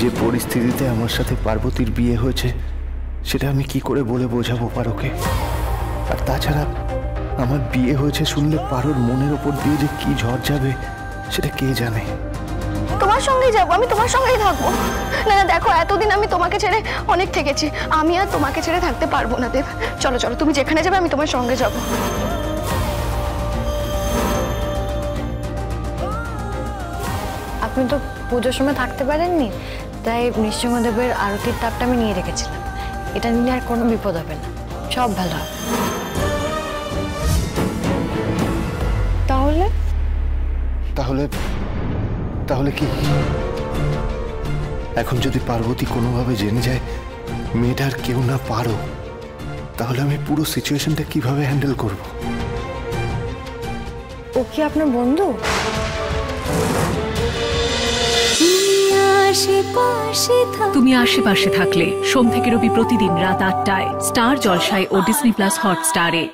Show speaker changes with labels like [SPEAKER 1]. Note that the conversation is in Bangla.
[SPEAKER 1] যে পরিস্থিতিতে আমার সাথে পার্বতীর বিয়ে হয়েছে সেটা আমি কি করে বলে বোঝাবো পারোকে? আর তাছাড়া আমার বিয়ে হয়েছে শুনলে পারোর মনের ওপর দিয়ে যে কি ঝড় যাবে সেটা কে জানে।
[SPEAKER 2] তোমার সঙ্গেই যাবো, আমি তোমার সঙ্গেই থাকবো। না না দেখো, এতদিন আমি তোমাকে ছেড়ে অনেক থেকেছি, আমি আর তোমাকে ছেড়ে থাকতে পারবো না দেব। চলো চলো, তুমি যেখানে যাবে আমি তোমার সঙ্গে যাবো।
[SPEAKER 3] আপনি তো পুজোর সময় থাকতে পারেননি, তাই নৃসিংহদেবের আরতির তাপটা আমি নিয়ে রেখেছিলাম। এটা নিলে আর কোনো বিপদ হবে না, সব ভালো হবে। তাহলে
[SPEAKER 1] তাহলে তাহলে কি এখন যদি পার্বতী কোনোভাবে জেনে যায় মেয়েটার কেউ না পারো, তাহলে আমি পুরো সিচুয়েশনটা কিভাবে হ্যান্ডেল করব?
[SPEAKER 3] ও কি আপনার বন্ধু?
[SPEAKER 4] তুমি আশেপাশে থাকলে সোম থেকে রবি প্রতিদিন রাত ৮টায় স্টার জলসায় ও ডিজনি প্লাস হটস্টারে।